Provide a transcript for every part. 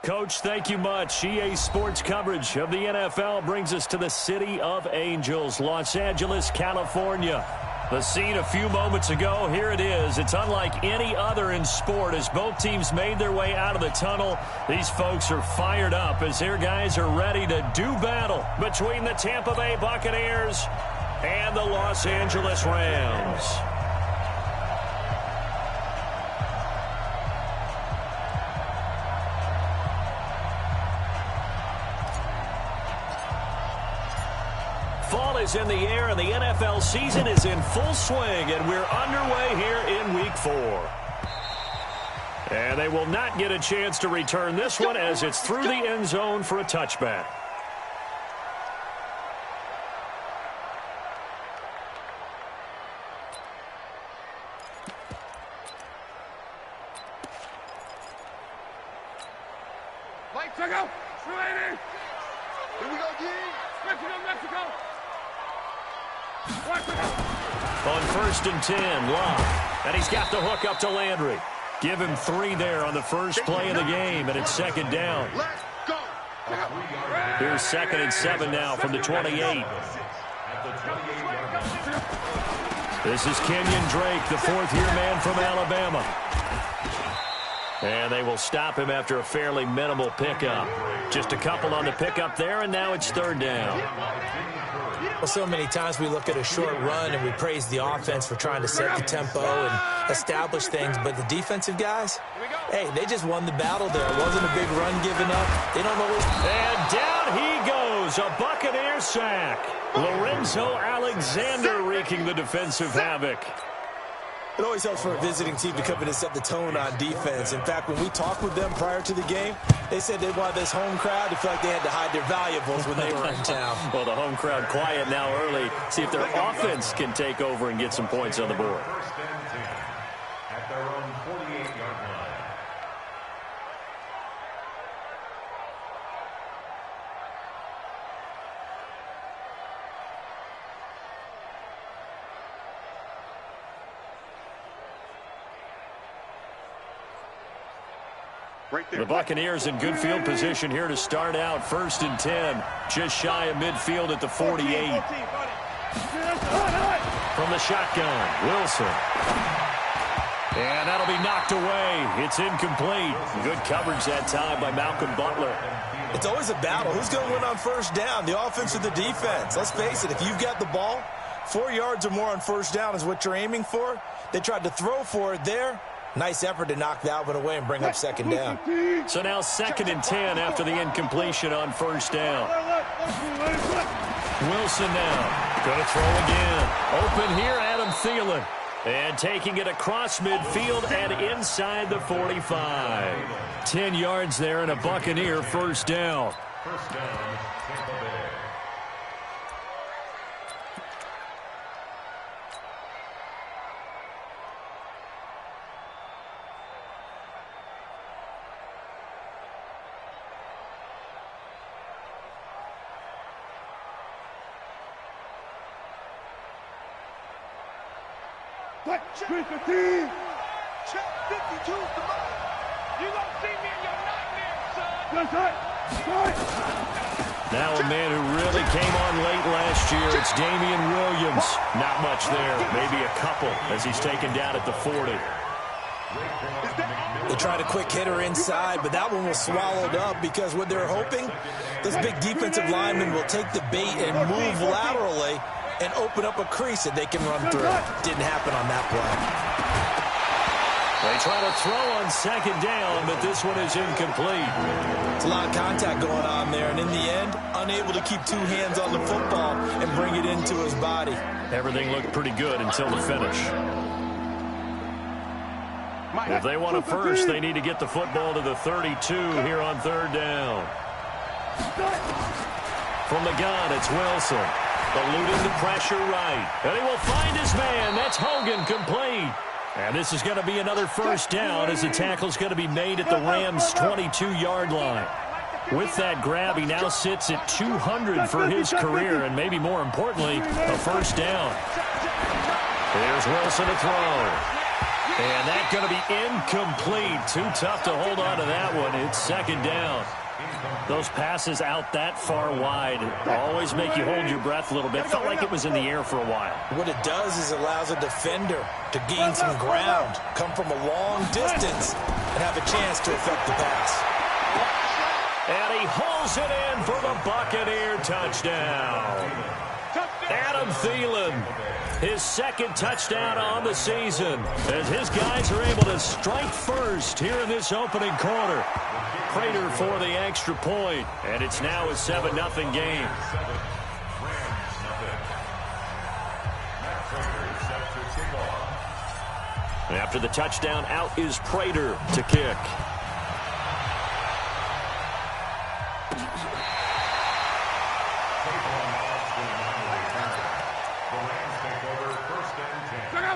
Coach, thank you much. EA Sports coverage of the NFL brings us to the City of Angels, Los Angeles, California. The scene a few moments ago, here it is. It's unlike any other in sport as both teams made their way out of the tunnel. These folks are fired up as their guys are ready to do battle between the Tampa Bay Buccaneers and the Los Angeles Rams. Fall is in the air, and the NFL season is in full swing, and we're underway here in Week 4. And they will not get a chance to return this one as it's through the end zone for a touchback. Mexico! Here we go, G! Mexico! On 1st and 10, Love. And he's got the hook up to Landry. Give him 3 there on the first play of the game, and it's 2nd down. Here's 2nd and 7 now from the 28. This is Kenyon Drake, the 4th-year man from Alabama. And they will stop him after a fairly minimal pickup. Just a couple on the pickup there, and now it's 3rd down. Well, so many times we look at a short run and we praise the offense for trying to set the tempo and establish things, but the defensive guys, hey, they just won the battle there. It wasn't a big run given up. They don't always... And down he goes, a Buccaneer sack. Lorenzo Alexander wreaking the defensive havoc. It always helps for a visiting team to come in and set the tone on defense. In fact, when we talked with them prior to the game, they said they wanted this home crowd to feel like they had to hide their valuables when they were in town. Well, the home crowd quiet now early. See if their offense can take over and get some points on the board. At their own 48-yard line. The Buccaneers in good field position here to start out. 1st and 10, just shy of midfield at the 48. From the shotgun, Wilson. And that'll be knocked away. It's incomplete. Good coverage that time by Malcolm Butler. It's always a battle. Who's going to win on 1st down, the offense or the defense? Let's face it, if you've got the ball, 4 yards or more on 1st down is what you're aiming for. They tried to throw for it there. Nice effort to knock that one away and bring up 2nd down. So now 2nd and 10 after the incompletion on 1st down. Wilson now going to throw again. Open here, Adam Thielen. And taking it across midfield and inside the 45. 10 yards there and a Buccaneer 1st down. 1st down, Tampa Bay. Check 52's the ball. You gonna see me in your nightmares, son. Now a man who really came on late last year. It's Damian Williams. Not much there. Maybe a couple as he's taken down at the 40. They tried a quick hitter inside, but that one was swallowed up because what they're hoping, this big defensive lineman will take the bait and move laterally and open up a crease that they can run through. Didn't happen on that play. They try to throw on 2nd down, but this one is incomplete. It's a lot of contact going on there, and in the end, unable to keep 2 hands on the football and bring it into his body. Everything looked pretty good until the finish. If they want a first, they need to get the football to the 32 here on 3rd down. From the gun, it's Wilson. Eluding the pressure right. And he will find his man. That's Hogan, complete. And this is going to be another 1st down as the tackle's going to be made at the Rams' 22-yard line. With that grab, he now sits at 200 for his career, and maybe more importantly, a 1st down. Here's Wilson to throw. And that's going to be incomplete. Too tough to hold on to that one. It's second down. Those passes out that far wide always make you hold your breath a little bit. Felt like it was in the air for a while. What it does is it allows a defender to gain some ground, come from a long distance, and have a chance to affect the pass. And he hauls it in for the Buccaneer touchdown. Adam Thielen, his second touchdown on the season, as his guys are able to strike first here in this opening quarter. Prater for the extra point, and it's now a 7-0 game. And after the touchdown, out is Prater to kick.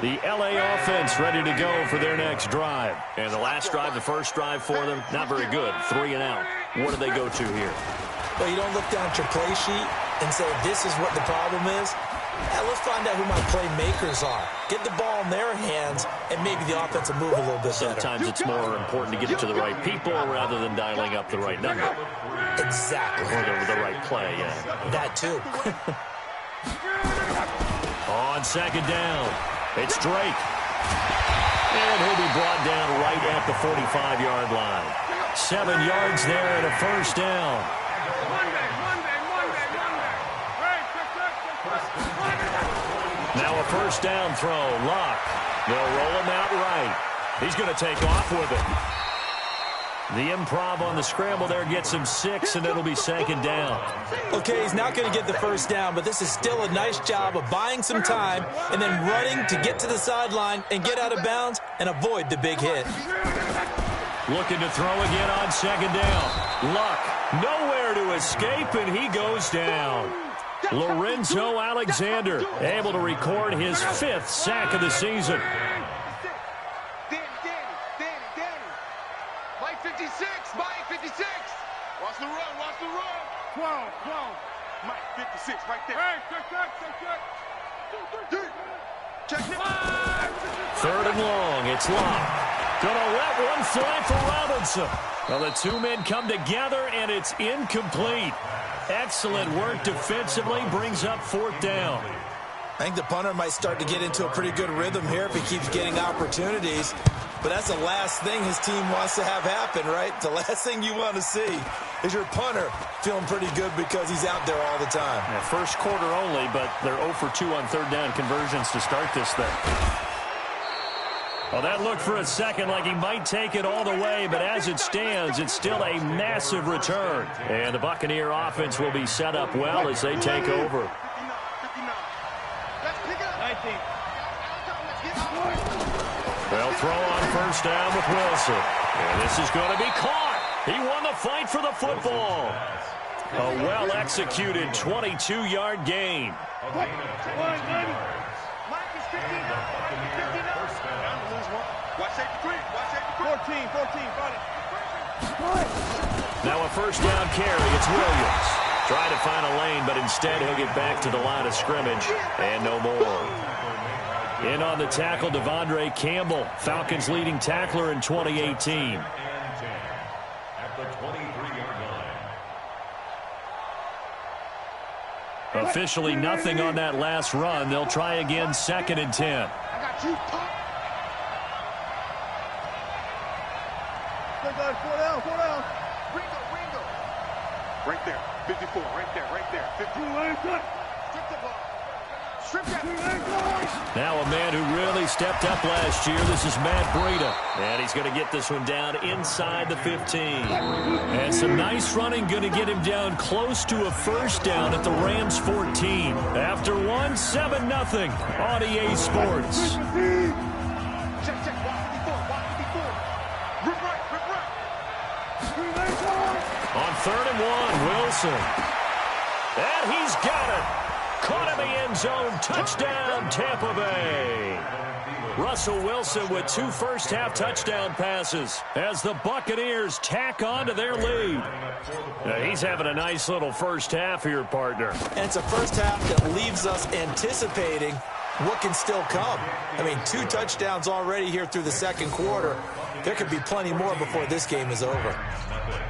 The LA offense ready to go for their next drive. And the last drive, the first drive for them, not very good. 3 and out. What do they go to here? Well, you don't look down at your play sheet and say, this is what the problem is. Yeah, let's find out who my playmakers are. Get the ball in their hands, and maybe the offense will move a little bit better. Sometimes it's more important to get it to the right people rather than dialing up the right number. Exactly. Or the right play, yeah. That too. On second down, it's Drake. And he'll be brought down right at the 45-yard line. 7 yards there and a first down. Now a first down throw. Luck. They'll roll him out right. He's going to take off with it. The improv on the scramble there gets him 6, and it'll be second down. Okay, he's not going to get the first down, but this is still a nice job of buying some time and then running to get to the sideline and get out of bounds and avoid the big hit. Looking to throw again on second down. Luck nowhere to escape, and he goes down. Lorenzo Alexander able to record his 5th sack of the season. Mike 56, Mike 56. Watch the run, watch the run. 12. Mike 56 right there. Hey, check. Third and long, it's Luck. Gonna let one fly for Robinson. Well, the two men come together, and it's incomplete. Excellent work defensively, brings up 4th down. I think the punter might start to get into a pretty good rhythm here if he keeps getting opportunities. But that's the last thing his team wants to have happen, right? The last thing you want to see is your punter feeling pretty good because he's out there all the time. Yeah, first quarter only, but they're 0 for 2 on third down conversions to start this thing. Well, that looked for a second like he might take it all the way, but as it stands, it's still a massive return. And the Buccaneer offense will be set up well as they take over. They'll throw on first down with Wilson. And this is going to be caught. He won the fight for the football. A well-executed 22-yard gain. Now a first down carry. It's Williams. Trying to find a lane, but instead he'll get back to the line of scrimmage. And no more. In on the tackle, Devondre Campbell, Falcons' leading tackler in 2018. Officially nothing on that last run. They'll try again, 2nd and 10. I got you. Ringo. Right there, 54, right there, 54. Now a man who really stepped up last year. This is Matt Breida. And he's going to get this one down inside the 15. And some nice running going to get him down close to a first down at the Rams 14. After 7-0 on EA Sports. Check. Watch 54. Rip right. On 3rd and 1, Wilson. And he's got it. Caught in the end zone. Touchdown, Tampa Bay. Russell Wilson with 2 first-half touchdown passes as the Buccaneers tack on to their lead. He's having a nice little first half here, partner. And it's a first half that leaves us anticipating what can still come. I mean, 2 touchdowns already here through the second quarter. There could be plenty more before this game is over.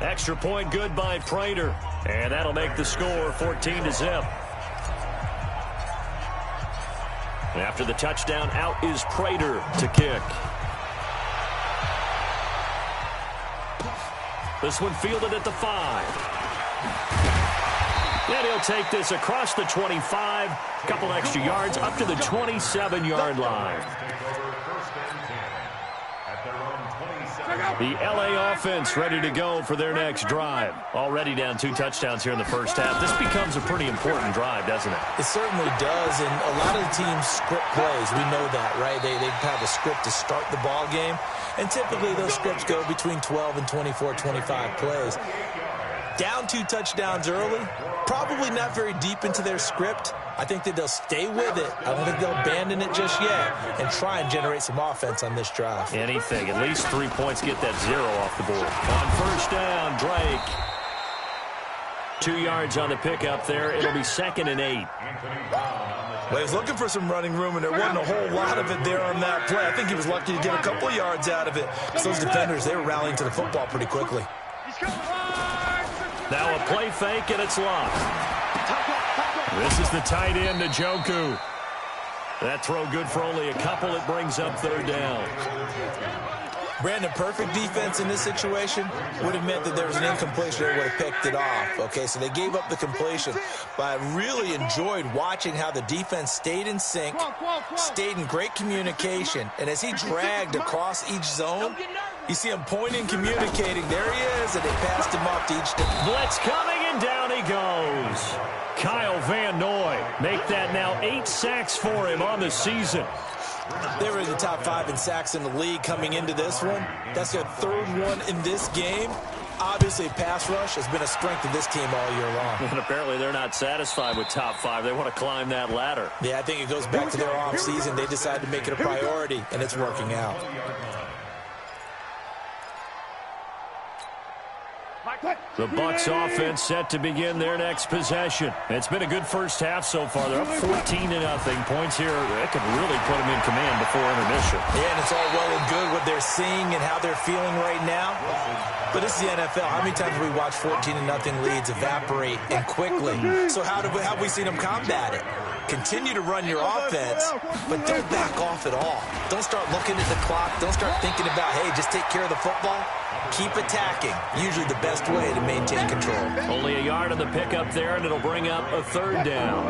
Extra point good by Prater. And that'll make the score 14-0. After the touchdown, out is Prater to kick. This one fielded at the 5. And he'll take this across the 25. A couple extra yards up to the 27-yard line. The LA offense ready to go for their next drive. Already down 2 touchdowns here in the first half. This becomes a pretty important drive, doesn't it? It certainly does, and a lot of the teams script plays. We know that, right? They have a script to start the ball game, and typically those scripts go between 12 and 24, 25 plays. Down 2 touchdowns early, probably not very deep into their script. I think that they'll stay with it. I don't think they'll abandon it just yet and try and generate some offense on this drive. Anything. At least 3 points, get that 0 off the board. On first down, Drake. 2 yards on the pickup there. It'll be 2nd and 8. Well, he was looking for some running room, and there wasn't a whole lot of it there on that play. I think he was lucky to get a couple yards out of it. So those defenders, they were rallying to the football pretty quickly. Now a play fake, and it's locked. This is the tight end, Njoku. That throw good for only a couple. It brings up 3rd down. Brandon, perfect defense in this situation would have meant that there was an incompletion. They would have picked it off. Okay, so they gave up the completion. But I really enjoyed watching how the defense stayed in sync, stayed in great communication. And as he dragged across each zone, you see him pointing, communicating. There he is, and they passed him off to each. Blitz coming, and down he goes. Kyle Van Noy make that now 8 sacks for him on the season. They were in the top 5 in sacks in the league coming into this one. That's their 3rd one in this game. Obviously, pass rush has been a strength of this team all year long. And apparently they're not satisfied with top 5. They want to climb that ladder. Yeah, I think it goes back to their offseason. They decided to make it a priority, and it's working out. The Bucs offense set to begin their next possession. It's been a good first half so far. They're up 14-0. Points here, that could really put them in command before intermission. Yeah, and it's all well and good what they're seeing and how they're feeling right now. But this is the NFL. How many times have we watched 14-0 leads evaporate and quickly? So how have we seen them combat it? Continue to run your offense, but don't back off at all. Don't start looking at the clock. Don't start thinking about, hey, just take care of the football. Keep attacking. Usually the best way to maintain control. Only a yard on the pickup there, and it'll bring up a 3rd down.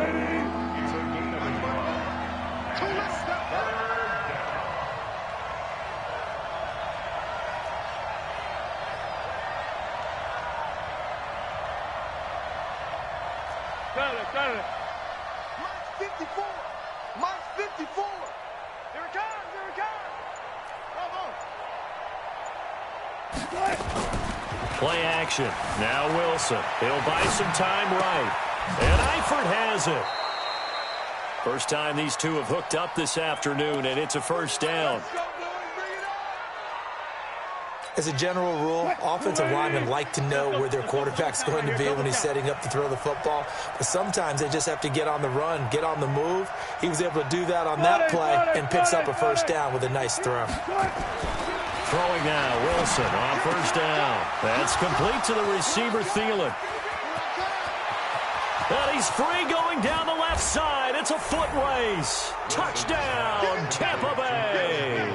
Mark 54. Mark 54. Here it comes. Here it comes. Play action. Now Wilson. He'll buy some time right. And Eifert has it. First time these two have hooked up this afternoon, and it's a 1st down. As a general rule, offensive linemen like to know where their quarterback's going to be when he's setting up to throw the football. But sometimes they just have to get on the run, get on the move. He was able to do that on that play and picks up a 1st down with a nice throw. Throwing now, Wilson on 1st down. That's complete to the receiver, Thielen. And he's free going down the left side. It's a foot race. Touchdown, Tampa Bay.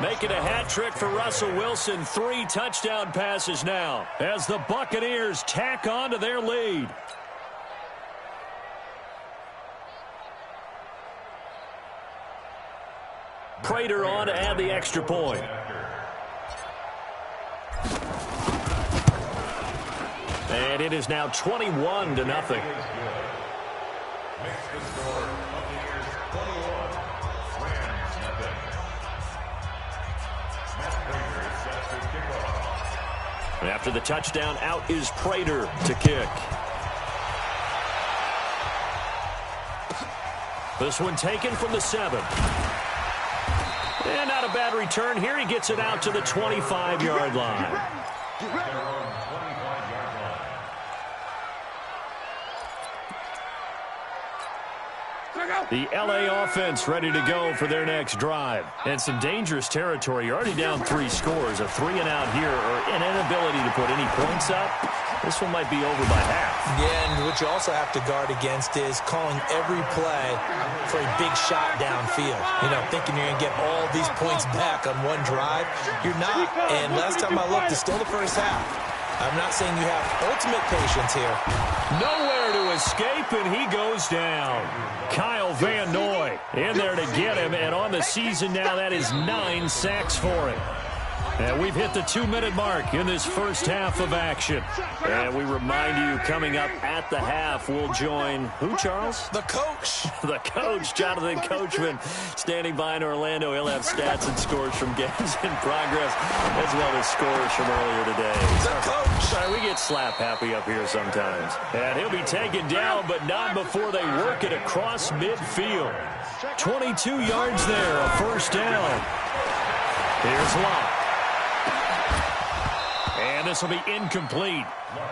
Making a hat trick for Russell Wilson. 3 touchdown passes now as the Buccaneers tack on to their lead. Prater on to add the extra point. And it is now 21-0. After the touchdown, out is Prater to kick. This one taken from the 7. And not a bad return here. He gets it out to the 25-yard line. The LA offense ready to go for their next drive. And some dangerous territory. You're already down 3 scores. A 3-and-out here or an inability to put any points up. This one might be over by half. Yeah, and what you also have to guard against is calling every play for a big shot downfield. You know, thinking you're going to get all these points back on one drive. You're not. And last time I looked, it's still the first half. I'm not saying you have ultimate patience here. Nowhere to escape, and he goes down. Kyle Van Noy in there to get him, and on the season now, that is 9 sacks for him. And we've hit the 2-minute mark in this first half of action. And we remind you, coming up at the half, we'll join who, Charles? The coach. The coach, Jonathan Coachman, standing by in Orlando. He'll have stats and scores from games in progress, as well as scores from earlier today. The coach. Sorry, we get slap happy up here sometimes. And he'll be taken down, but not before they work it across midfield. 22 yards there, a first down. Here's Locke. And this will be incomplete.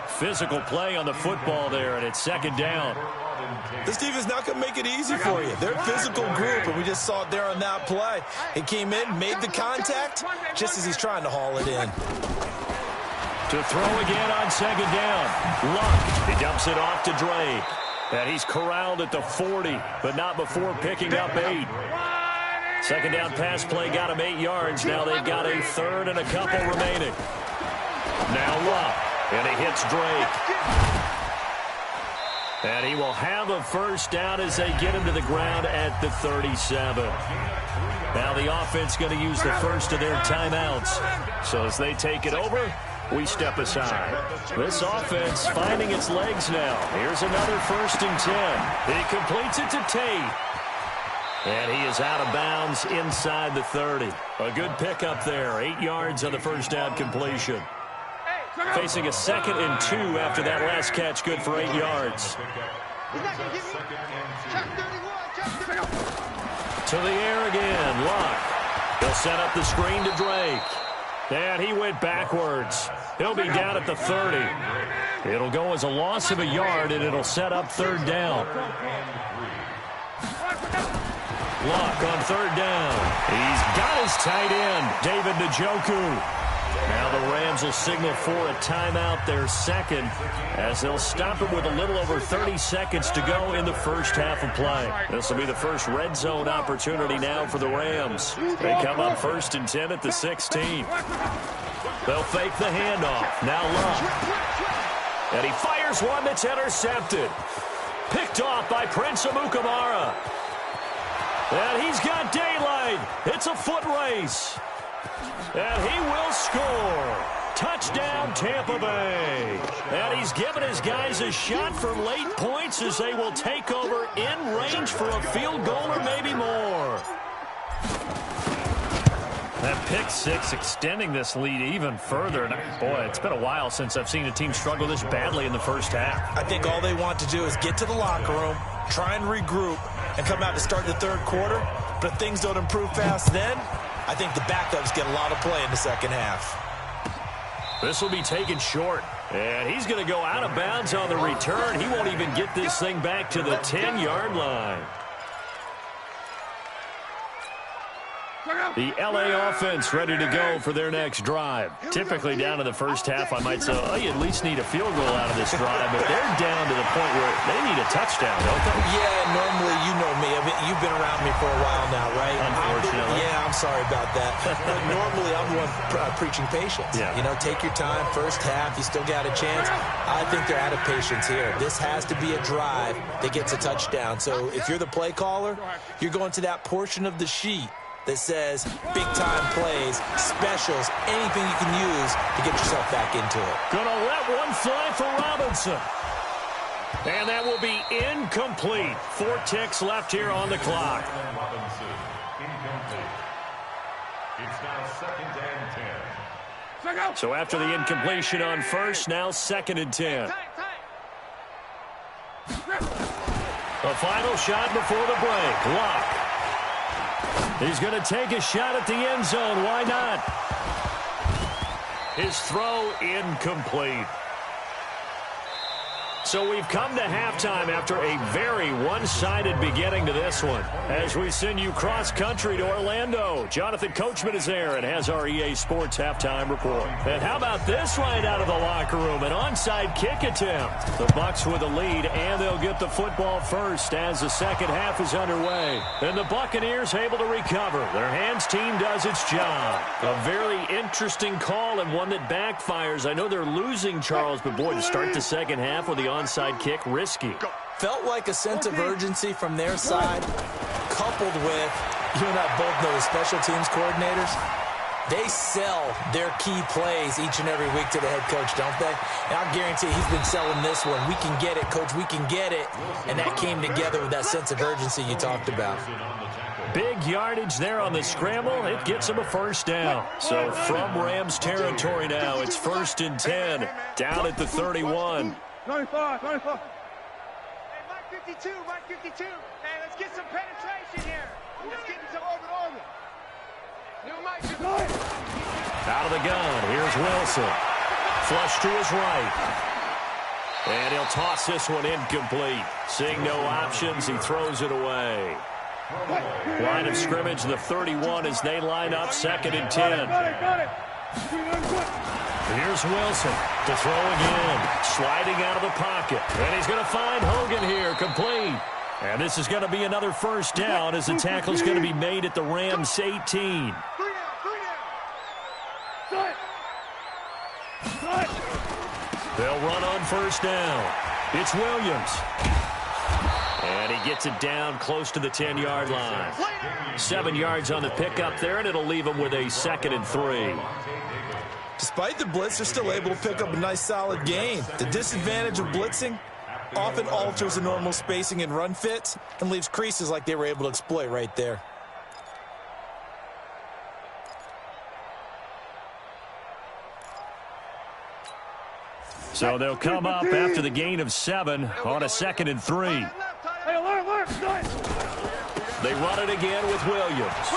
Physical play on the football there, and it's second down. This defense is not going to make it easy for you. They're a physical group, and we just saw it there on that play. He came in, made the contact, just as he's trying to haul it in. To throw again on second down. Luck. He dumps it off to Drake. And he's corralled at the 40, but not before picking up 8. Second down pass play got him 8 yards. Now they've got a third and a couple remaining. Now Luck, and he hits Drake. And he will have a first down as they get him to the ground at the 37. Now the offense going to use the first of their timeouts. So as they take it over, we step aside. This offense finding its legs now. Here's another 1st and 10. He completes it to Tate. And he is out of bounds inside the 30. A good pickup there. 8 yards on the first down completion. Facing a 2nd and 2 after that last catch, good for 8 yards. To the air again, Luck. He'll set up the screen to Drake. And he went backwards. He'll be down at the 30. It'll go as a loss of a yard, and it'll set up 3rd down. Luck on 3rd down. He's got his tight end, David Njoku. Now the Rams will signal for a timeout, their 2nd, as they'll stop it with a little over 30 seconds to go in the first half of play. This will be the first red zone opportunity now for the Rams. They come up 1st and 10 at the 16. They'll fake the handoff. Now Luck. And he fires one that's intercepted. Picked off by Prince Amukamara. And he's got daylight. It's a foot race. And he will score. Touchdown, Tampa Bay. And he's given his guys a shot for late points as they will take over in range for a field goal or maybe more. That pick 6 extending this lead even further. And boy, it's been a while since I've seen a team struggle this badly in the first half. I think all they want to do is get to the locker room, try and regroup, and come out to start the 3rd quarter. But if things don't improve fast then, I think the backups get a lot of play in the second half. This will be taken short. And he's going to go out of bounds on the return. He won't even get this thing back to the 10-yard line. The LA offense ready to go for their next drive. Typically down in the first half, I might say, oh, you at least need a field goal out of this drive. But they're down to the point where they need a touchdown, don't they? Yeah, normally, you know me. I mean, you've been around me for a while now, right? Unfortunately. Yeah, I'm sorry about that. But normally, I'm the one preaching patience. Yeah. You know, take your time. First half, you still got a chance. I think they're out of patience here. This has to be a drive that gets a touchdown. So if you're the play caller, you're going to that portion of the sheet that says big-time plays, specials, anything you can use to get yourself back into it. Gonna let one fly for Robinson. And that will be incomplete. 4 ticks left here on the clock. It's now 2nd and 10. So after the incompletion on first, now 2nd and 10. The final shot before the break. Luck. He's going to take a shot at the end zone. Why not? His throw incomplete. So we've come to halftime after a very one-sided beginning to this one. As we send you cross-country to Orlando, Jonathan Coachman is there and has our EA Sports halftime report. And how about this right out of the locker room? An onside kick attempt. The Bucs with a lead, and they'll get the football first as the second half is underway. And the Buccaneers able to recover. Their hands team does its job. A very interesting call and one that backfires. I know they're losing, Charles, but boy, to start the second half with the onside kick, risky. Felt like a sense of urgency from their side, coupled with, you and I both know, the special teams coordinators, they sell their key plays each and every week to the head coach, don't they? And I guarantee he's been selling this one. We can get it, coach, we can get it. And that came together with that sense of urgency you talked about. Big yardage there on the scramble. It gets him a first down. So from Rams territory now, it's 1st and 10, down at the 31. 95. Hey, Mike 52, Mike 52. Hey, let's get some penetration here. Let's get some orbit. New Mike. Out of the gun, here's Wilson. Flush to his right. And he'll toss this one incomplete. Seeing no options, he throws it away. Line of scrimmage, the 31 as they line up 2nd and 10. Here's Wilson to throw again. Sliding out of the pocket. And he's going to find Hogan here, complete. And this is going to be another first down as the tackle's going to be made at the Rams 18. They'll run on first down. It's Williams. And he gets it down close to the 10-yard line. 7 yards on the pickup there, and it'll leave him with a 2nd and 3. Despite the blitz, they're still able to pick up a nice, solid gain. The disadvantage of blitzing often alters the normal spacing and run fits and leaves creases like they were able to exploit right there. So they'll come up after the gain of 7 on a 2nd and 3. They run it again with Williams.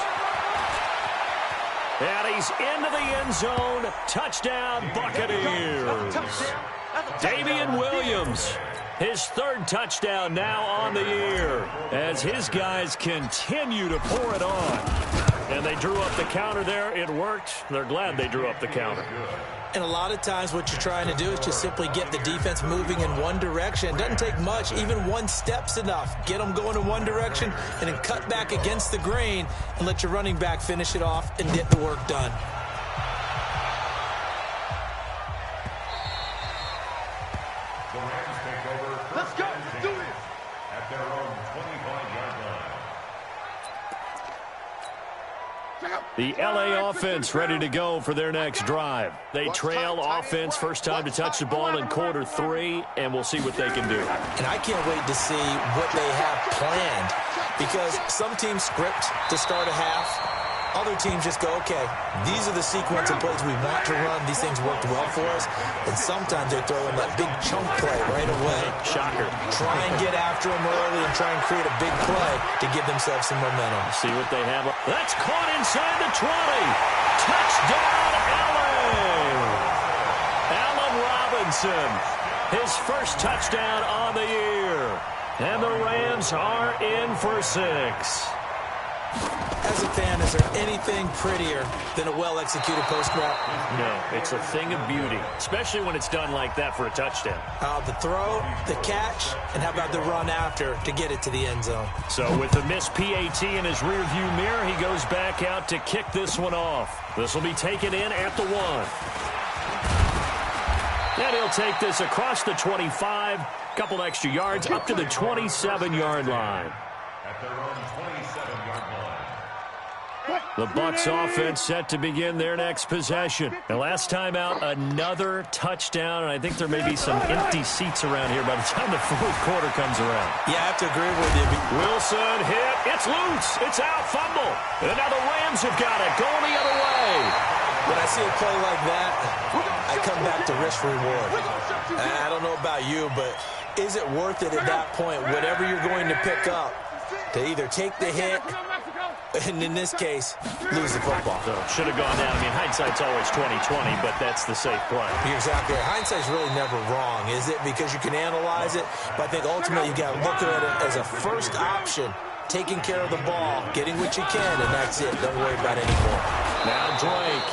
And he's into the end zone. Touchdown, Buccaneers. Damian Williams, his 3rd touchdown now on the year as his guys continue to pour it on. And they drew up the counter there. It worked. They're glad they drew up the counter. And a lot of times what you're trying to do is just simply get the defense moving in one direction. It doesn't take much. Even one step's enough. Get them going in one direction and then cut back against the grain and let your running back finish it off and get the work done. The Rams take over. Let's go. Let's do it. At their own 25-yard line. The LA offense ready to go for their next drive. They trail offense, first time to touch the ball in quarter 3, and we'll see what they can do. And I can't wait to see what they have planned, because some teams script to start a half. Other teams just go, okay, these are the sequence of plays we want to run. These things worked well for us. And sometimes they throw in that big chunk play right away. Shocker. Try and get after them early and try and create a big play to give themselves some momentum. See what they have. That's caught inside the 20. Touchdown, Allen. Allen Robinson, his first touchdown on the year. And the Rams are in for 6. As a fan, is there anything prettier than a well-executed post route? No, it's a thing of beauty, especially when it's done like that for a touchdown. The throw, the catch, and how about the run after to get it to the end zone? So with the missed PAT in his rearview mirror, he goes back out to kick this one off. This will be taken in at the 1. And he'll take this across the 25, couple extra yards up to the 27-yard line. At their own 27-yard line. The Bucs offense set to begin their next possession. And last time out, another touchdown, and I think there may be some empty seats around here by the time the 4th quarter comes around. Yeah, I have to agree with you. Wilson hit. It's loose. It's out. Fumble. And now the Rams have got it. Going the other way. When I see a play like that, I come back to risk reward. I don't know about you, but is it worth it at that point, whatever you're going to pick up, to either take the hit And in this case, lose the football. So should have gone down. I mean, hindsight's always 20/20, but that's the safe play. You're exactly right. Hindsight's really never wrong, is it? Because you can analyze it, but I think ultimately you got to look at it as a first option, taking care of the ball, getting what you can, and that's it. Don't worry about any more. Now Drake.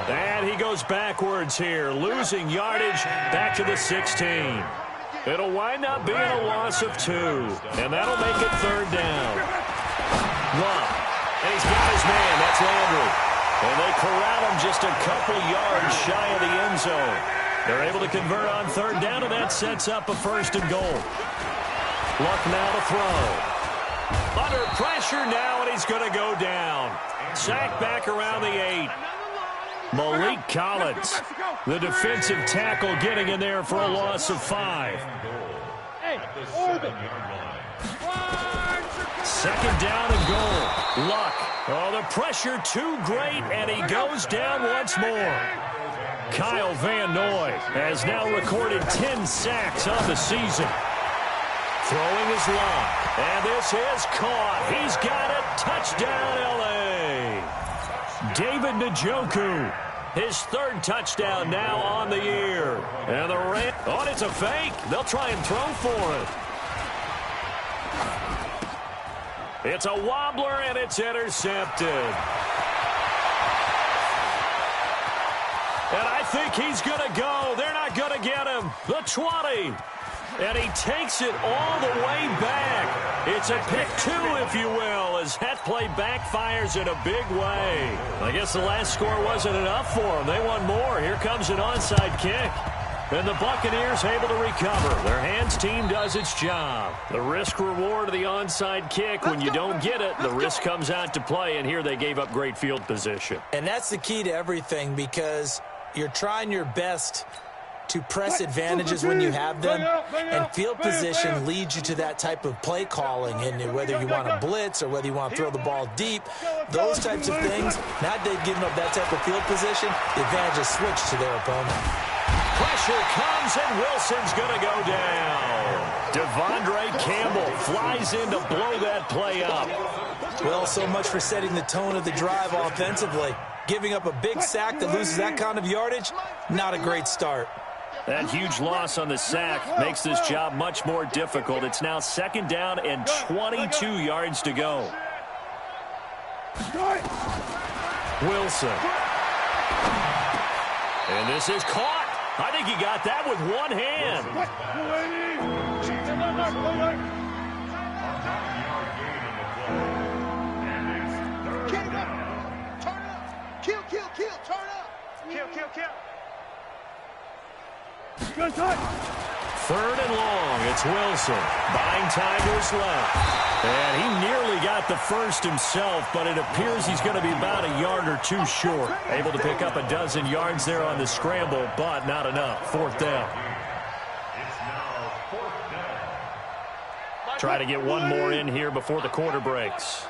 And he goes backwards here, losing yardage back to the 16. It'll wind up being a loss of 2, and that'll make it 3rd down. Love. And he's got his man. That's Landry. And they corral him just a couple yards shy of the end zone. They're able to convert on 3rd down, and that sets up a 1st and goal. Luck now to throw. Under pressure now, and he's going to go down. Sacked back around the 8. Malik Collins, the defensive tackle, getting in there for a loss of 5. Second down and goal. Luck. Oh, the pressure too great, and he goes down once more. Kyle Van Noy has now recorded 10 sacks on the season. Throwing his lock, and this is caught. He's got it. Touchdown, L.A. David Njoku, his 3rd touchdown now on the year. And the Rams, oh, it's a fake. They'll try and throw for it. It's a wobbler, and it's intercepted. And I think he's going to go. They're not going to get him. The 20. And he takes it all the way back. It's a pick 2, if you will, as that play backfires in a big way. I guess the last score wasn't enough for them. They want more. Here comes an onside kick. And the Buccaneers able to recover. Their hands team does its job. The risk-reward of the onside kick, when you don't get it, the risk comes out to play, and here they gave up great field position. And that's the key to everything, because you're trying your best to press advantages when you have them, and field position leads you to that type of play calling, and whether you want to blitz or whether you want to throw the ball deep, those types of things. Now they've given up that type of field position, the advantage is switched to their opponent. Pressure comes, and Wilson's going to go down. Devondre Campbell flies in to blow that play up. Well, so much for setting the tone of the drive offensively. Giving up a big sack that loses that kind of yardage, not a great start. That huge loss on the sack makes this job much more difficult. It's now 2nd down and 22 yards to go. Wilson. And this is caught. I think he got that with one hand. Kill, turn up. Kill. 3rd and long. It's Wilson. Buying time to his left. And he nearly got the first himself, but it appears he's going to be about a yard or 2 short. Able to pick up a dozen yards there on the scramble, but not enough. 4th down. Try to get one more in here before the quarter breaks.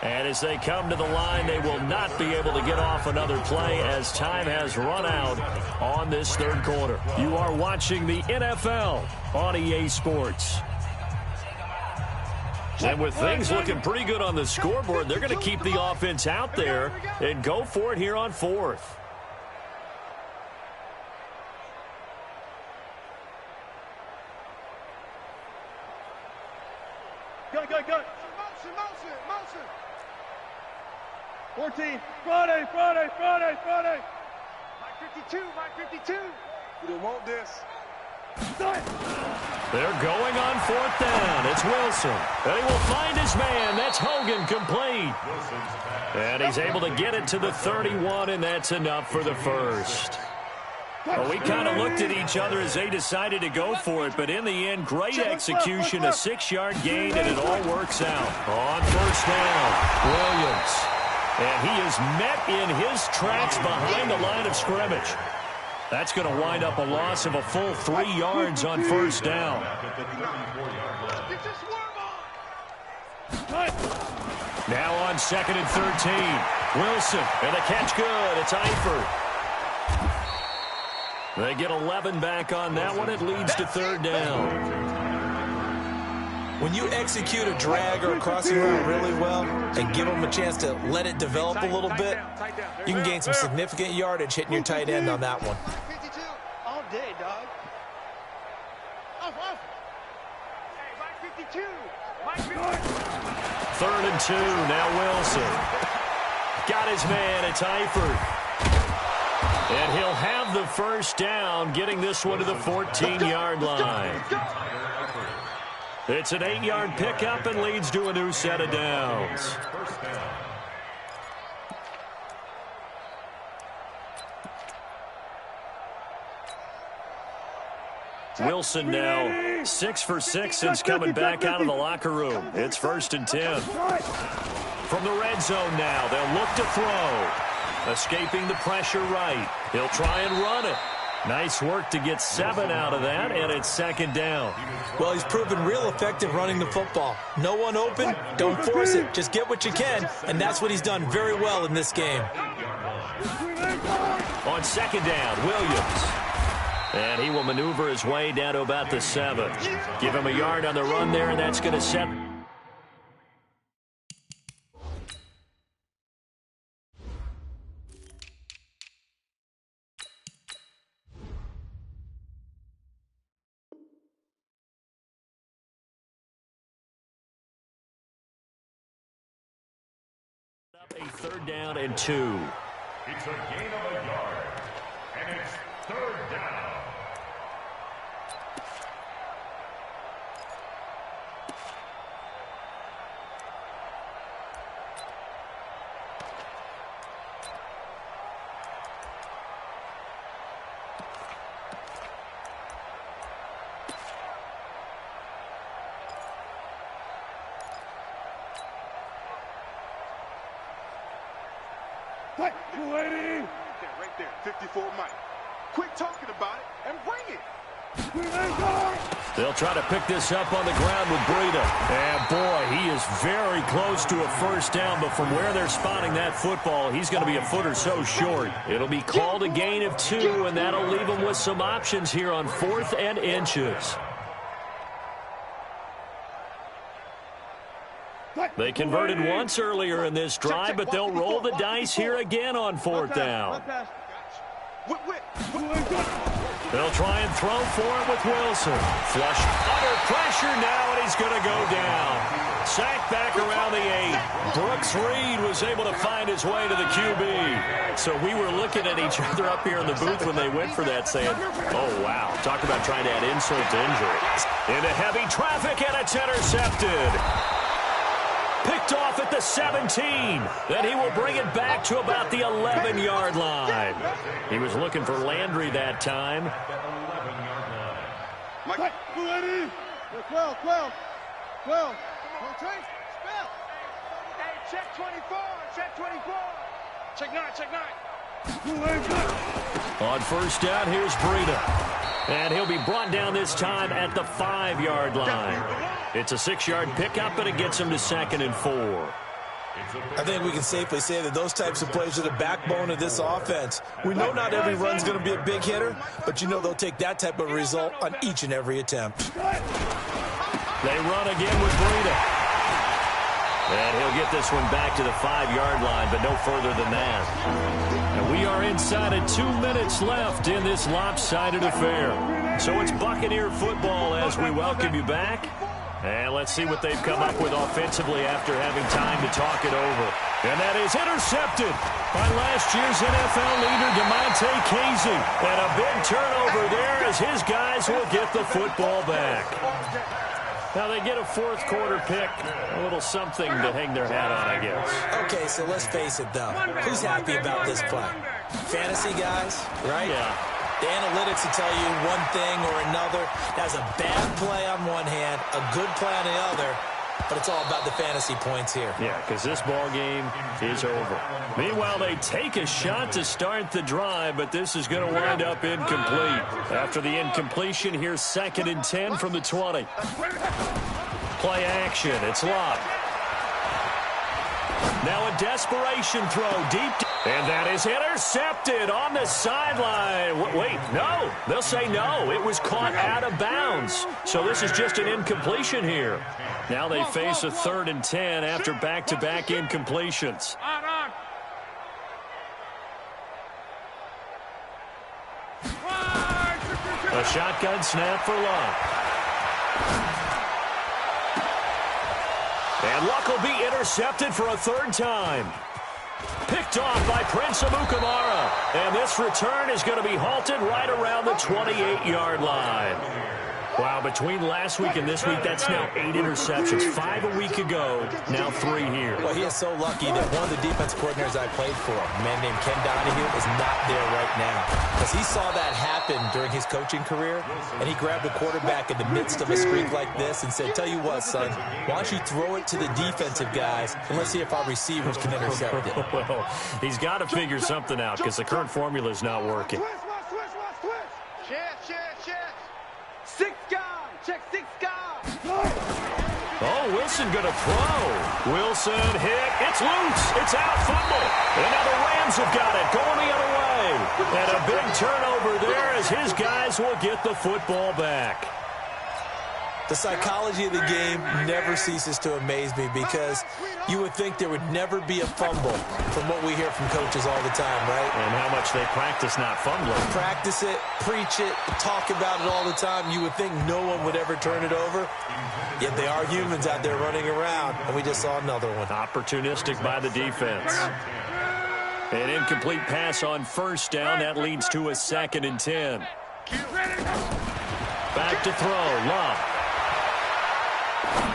And as they come to the line, they will not be able to get off another play as time has run out on this 3rd quarter. You are watching the NFL on EA Sports. And with things looking pretty good on the scoreboard, they're going to keep the offense out there and go for it here on 4th. Go. Motion. 14. Friday. Mike 52. We don't want this. They're going on 4th down. It's Wilson. And he will find his man. That's Hogan, complete. And he's able to get it to the 31, and that's enough for the first. Well, we kind of looked at each other as they decided to go for it, but in the end, great execution, a 6-yard gain, and it all works out. On 1st down, Williams. And he is met in his tracks behind the line of scrimmage. That's going to wind up a loss of a full 3 yards on 1st down. Now on 2nd and 13. Wilson, and the catch good. It's Eifert. They get 11 back on that one. It leads to 3rd down. When you execute a drag or a crossing route really well and give them a chance to let it develop a little bit, you can gain some significant yardage hitting your tight end on that one. 52 all day, dog. Off. Hey, Mike 52. Mike 52. 3rd and 2. Now Wilson. Got his man. It's Eifert. And he'll have the first down, getting this one to the 14-yard line. It's an 8-yard pickup and leads to a new set of downs. Wilson now 6 for 6 since coming back out of the locker room. It's 1st and 10. From the red zone now, they'll look to throw. Escaping the pressure right. He'll try and run it. Nice work to get 7 out of that, and it's 2nd down. Well, he's proven real effective running the football. No one open, don't force it. Just get what you can, and that's what he's done very well in this game. On 2nd down, Williams. And he will maneuver his way down to about the 7. Give him a yard on the run there, and that's going to set... A 3rd down and 2. It's a gain of a yard, and it's 3rd down. Right there, 54 Mike. Quit talking about it and bring it. They'll try to pick this up on the ground with Breida. And boy, he is very close to a first down, but from where they're spotting that football, he's going to be a foot or so short. It'll be called a gain of 2, and that'll leave him with some options here on 4th and inches. They converted once earlier in this drive, but they'll roll the dice here again on 4th down. They'll try and throw for it with Wilson. Flush under pressure now, and he's going to go down. Sacked back around the 8. Brooks Reed was able to find his way to the QB. So we were looking at each other up here in the booth when they went for that, saying, oh, wow. Talk about trying to add insult to injury. Into heavy traffic, and it's intercepted. Picked off at the 17. Then he will bring it back to about the 11-yard line. He was looking for Landry that time. Mike, ready? 12. Hey, check 24. Check 9. On 1st down, here's Breida. And he'll be brought down this time at the 5-yard line. It's a 6-yard pickup, and it gets him to 2nd and 4. I think we can safely say that those types of plays are the backbone of this offense. We know not every run's going to be a big hitter, but you know they'll take that type of result on each and every attempt. They run again with Breida. And he'll get this one back to the 5-yard line, but no further than that. And we are inside of 2 minutes left in this lopsided affair. So it's Buccaneer football as we welcome you back. And let's see what they've come up with offensively after having time to talk it over. And that is intercepted by last year's NFL leader, DeMonte Casey. And a big turnover there as his guys will get the football back. Now they get a 4th quarter pick, a little something to hang their hat on, I guess. Okay, so let's face it, though. Who's happy about this play? Fantasy guys, right? Yeah. The analytics will tell you one thing or another. That's a bad play on one hand, a good play on the other, but it's all about the fantasy points here. Yeah, because this ball game is over. Meanwhile, they take a shot to start the drive, but this is going to wind up incomplete. After the incompletion, here's 2nd and 10 from the 20. Play action. It's Lott. Now a desperation throw deep. And that is intercepted on the sideline. Wait, no. They'll say no. It was caught out of bounds. So this is just an incompletion here. Now they face a 3rd and 10 after back-to-back incompletions. A shotgun snap for Luck. And Luck will be intercepted for a 3rd time. Picked off by Prince Amukamara. And this return is going to be halted right around the 28-yard line. Wow, between last week and this week, that's now 8 interceptions. 5 a week ago, now 3 here. Well, he is so lucky that one of the defense coordinators I played for, a man named Ken Donahue, is not there right now. Because he saw that happen during his coaching career, and he grabbed the quarterback in the midst of a streak like this and said, tell you what, son, why don't you throw it to the defensive guys, and let's see if our receivers can intercept it. Well, he's got to figure something out because the current formula is not working. Oh, Wilson going to throw. Wilson hit. It's loose. It's out. Fumble. And now the Rams have got it. Going the other way. And a big turnover there as his guys will get the football back. The psychology of the game never ceases to amaze me because you would think there would never be a fumble from what we hear from coaches all the time, right? And how much they practice not fumbling. Practice it, preach it, talk about it all the time. You would think no one would ever turn it over. Yet they are humans out there running around, and we just saw another one. Opportunistic by the defense. An incomplete pass on 1st down. That leads to a 2nd and 10. Back to throw. Love.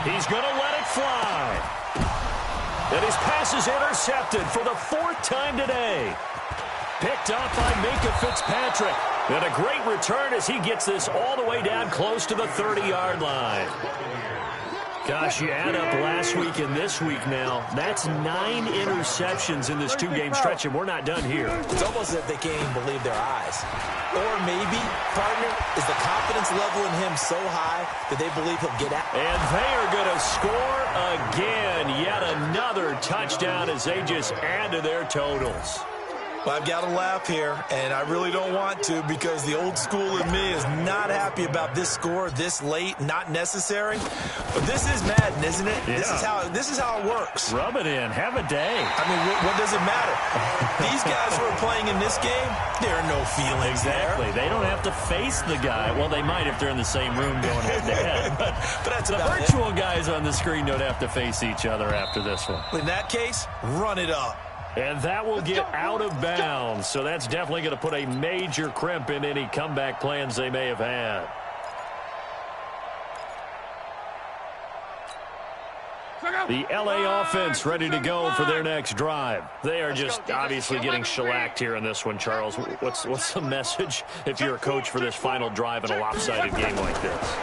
He's going to let it fly. And his pass is intercepted for the 4th time today. Picked up by Minkah Fitzpatrick. And a great return as he gets this all the way down close to the 30-yard line. Gosh, you add up last week and this week now, that's 9 interceptions in this 2-game stretch, and we're not done here. It's almost as if they can't even believe their eyes. Or maybe, partner, is the confidence level in him so high that they believe he'll get out. And they are going to score again. Yet another touchdown as they just add to their totals. Well, I've got to laugh here, and I really don't want to because the old school in me is not happy about this score this late, not necessary. But this is Madden, isn't it? Yeah. This is how it works. Rub it in. Have a day. I mean, what does it matter? These guys who are playing in this game, there are no feelings exactly. They don't have to face the guy. Well, they might if they're in the same room going head-to-head. But that's the virtual guys on the screen don't have to face each other after this one. In that case, run it up. And that will get out of bounds. So that's definitely going to put a major crimp in any comeback plans they may have had. The LA offense ready to go for their next drive. They are just obviously getting shellacked here in this one, Charles. What's the message if you're a coach for this final drive in a lopsided game like this?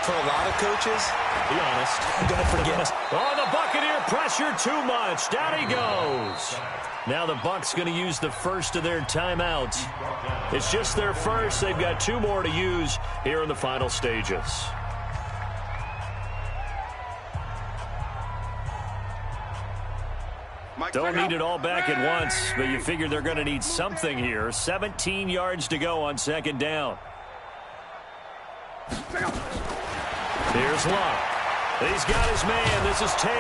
For a lot of coaches, be honest, don't forget. Oh, the Buccaneer pressure too much. Down he goes. Now the Bucs going to use the first of their timeouts. It's just their first. They've got 2 more to use here in the final stages. Don't need it all back at once, but you figure they're going to need something here. 17 yards to go on 2nd down. Here's Luck. He's got his man. This is Tate.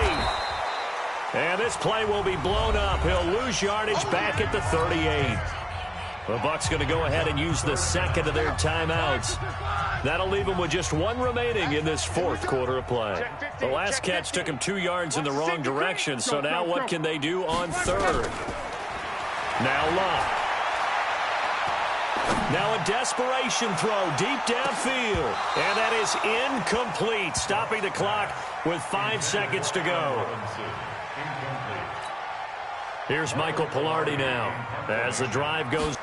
And this play will be blown up. He'll lose yardage back at the 38. The Bucs going to go ahead and use the 2nd of their timeouts. That'll leave them with just 1 remaining in this 4th quarter of play. The last catch took him 2 yards in the wrong direction, so now what can they do on 3rd? Now Luck. Now a desperation throw deep downfield. And that is incomplete, stopping the clock with 5 seconds to go. Here's Michael Palardy now as the drive goes.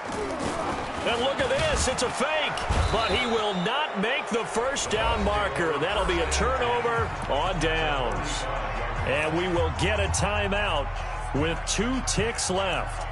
And look at this. It's a fake. But he will not make the 1st down marker. That'll be a turnover on downs. And we will get a timeout with 2 ticks left.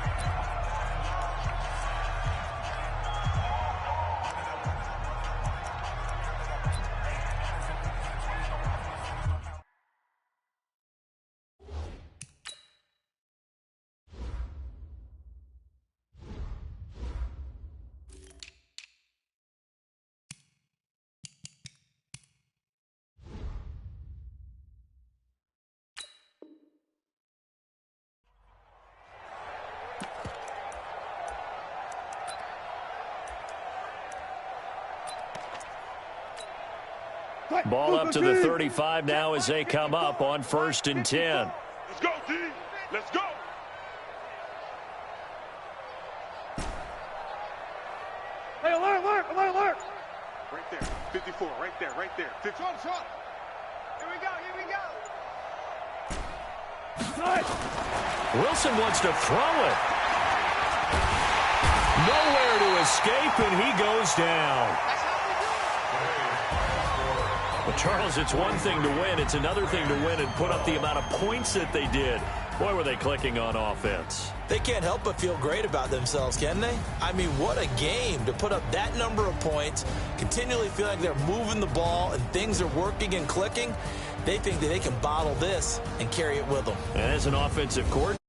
Ball up to the 35 now as they come up on 1st and 10. Let's go, D. Let's go. Hey, alert. Right there. 54. Right there. 50. Shot. Here we go. Wilson wants to throw it. Nowhere to escape, and he goes down. But Charles, it's one thing to win. It's another thing to win and put up the amount of points that they did. Boy, were they clicking on offense. They can't help but feel great about themselves, can they? I mean, what a game to put up that number of points, continually feel like they're moving the ball and things are working and clicking. They think that they can bottle this and carry it with them. And as an offensive coordinator,